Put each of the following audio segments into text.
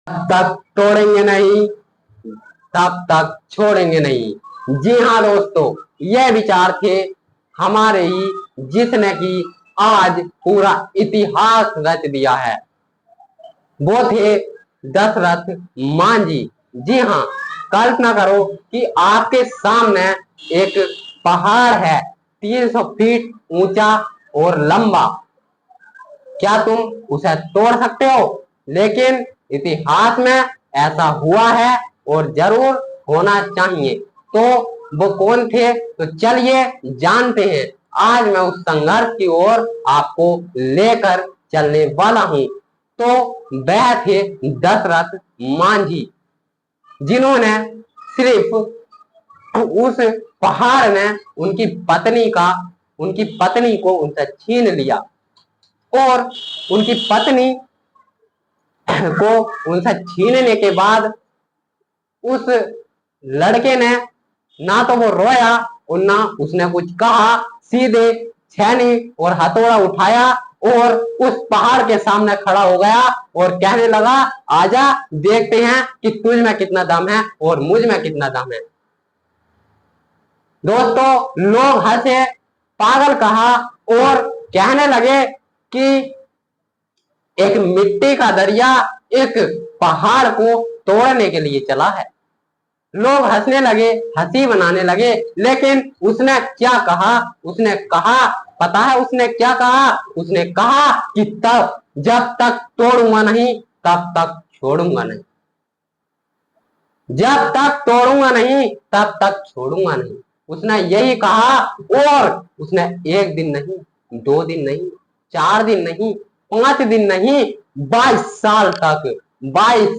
तक तोड़ेंगे नहीं, तब तक छोड़ेंगे नहीं। जी हाँ दोस्तों, ये विचार थे हमारे ही, जिसने कि आज पूरा इतिहास रच दिया है। वो थे दशरथ मांझी। जी हाँ, कल्पना करो कि आपके सामने एक पहाड़ है 300 फीट ऊंचा और लंबा। क्या तुम उसे तोड़ सकते हो? लेकिन इतिहास में ऐसा हुआ है और जरूर होना चाहिए। तो वो कौन थे? तो चलिए जानते हैं। आज मैं उस संघर्ष की ओर आपको लेकर चलने वाला हूं। तो वह थे दशरथ मांझी, जिन्होंने सिर्फ उस पहाड़ में उनकी पत्नी को उनसे छीन लिया और उनकी पत्नी को उनसे छीनने के बाद उस लड़के ने ना तो वो रोया और ना उसने कुछ कहा, सीधे छेनी और हथौड़ा उठाया और उस पहाड़ के सामने खड़ा हो गया और कहने लगा, आजा देखते हैं कि तुझ में कितना दम है और मुझ में कितना दम है। दोस्तों, लोग हंसे, पागल कहा और कहने लगे कि एक मिट्टी का दरिया एक पहाड़ को तोड़ने के लिए चला है। लोग हंसने लगे, हंसी बनाने लगे, लेकिन उसने क्या कहा? उसने कहा, पता है उसने क्या कहा? उसने कहा कि तब जब तक तोड़ूंगा नहीं तब तक छोड़ूंगा नहीं, जब तक तोड़ूंगा नहीं तब तक छोड़ूंगा नहीं। उसने यही कहा और उसने 1 दिन नहीं, 2 दिन नहीं, 4 दिन नहीं, 5 दिन नहीं, 22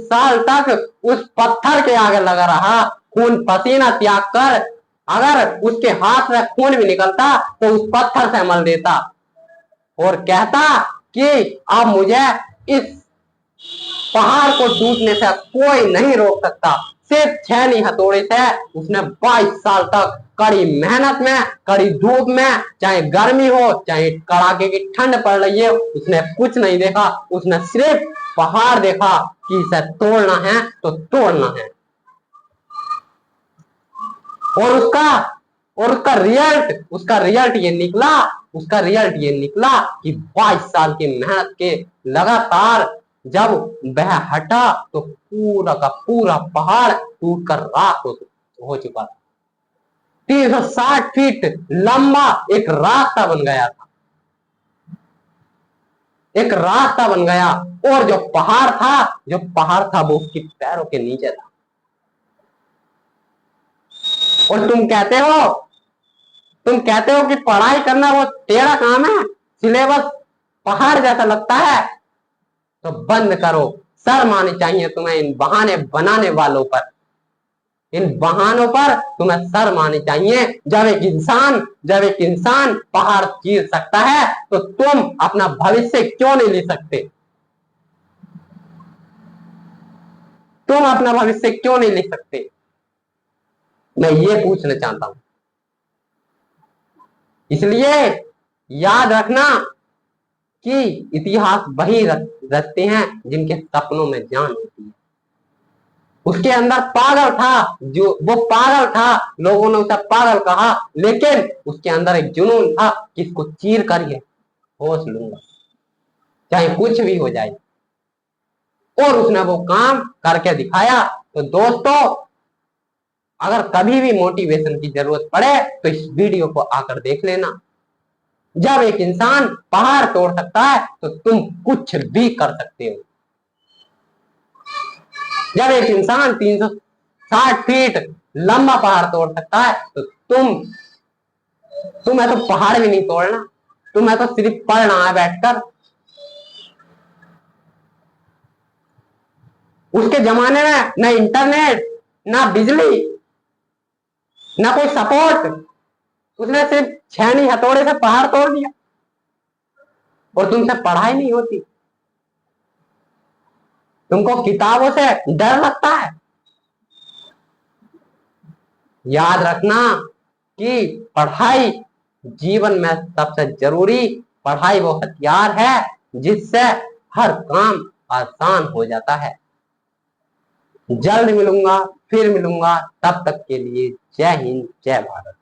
साल तक उस पत्थर के आगे लगा रहा, खून पसीना त्याग कर। अगर उसके हाथ में खून भी निकलता तो उस पत्थर से मल देता और कहता कि अब मुझे इस पहाड़ को टूटने से कोई नहीं रोक सकता। सिर्फ छेनी हथौड़े से उसने 22 साल तक कड़ी मेहनत में, कड़ी धूप में, चाहे गर्मी हो चाहे कड़ाके की ठंड पड़ रही है, उसने कुछ नहीं देखा। उसने सिर्फ पहाड़ देखा कि इसे तोड़ना है तो तोड़ना है। और उसका रिजल्ट ये निकला कि 22 साल की मेहनत के लगातार जब वह हटा तो पूरा का पूरा पहाड़ टूटकर राख हो चुका था। 360 फीट लंबा एक रास्ता बन गया था, एक रास्ता बन गया। और जो पहाड़ था वो उसके पैरों के नीचे था। और तुम कहते हो कि पढ़ाई करना वो तेरा काम है, सिलेबस पहाड़ जैसा लगता है, तो बंद करो। शर्म आनी चाहिए तुम्हें इन बहाने बनाने वालों पर, इन बहानों पर तुम्हें शर्म आनी चाहिए। जब एक इंसान पहाड़ चीर सकता है तो तुम अपना भविष्य क्यों नहीं ले सकते? तुम अपना भविष्य क्यों नहीं ले सकते? मैं ये पूछना चाहता हूं। इसलिए याद रखना कि इतिहास वही रचते हैं जिनके सपनों में जान होती है। उसके अंदर पागल था, वो पागल था, लोगों ने उसे पागल कहा, लेकिन उसके अंदर एक जुनून था कि इसको चीर कर ये होश लूंगा, चाहे कुछ भी हो जाए। और उसने वो काम करके दिखाया। तो दोस्तों, अगर कभी भी मोटिवेशन की जरूरत पड़े तो इस वीडियो को आकर देख लेना। जब एक इंसान पहाड़ तोड़ सकता है तो तुम कुछ भी कर सकते हो। जब एक इंसान 360 फीट लंबा पहाड़ तोड़ सकता है तो तुम्हें तो पहाड़ भी नहीं तोड़ना, तुम्हें तो सिर्फ पढ़ना है बैठकर। उसके जमाने में न इंटरनेट, ना बिजली, ना कोई सपोर्ट, उसने सिर्फ छेनी हथौड़े से पहाड़ तोड़ दिया और तुमसे पढ़ाई नहीं होती। तुमको किताबों से डर लगता है। याद रखना कि पढ़ाई जीवन में सबसे जरूरी, पढ़ाई वो हथियार है जिससे हर काम आसान हो जाता है। जल्द मिलूंगा, फिर मिलूंगा, तब तक के लिए जय हिंद, जय भारत।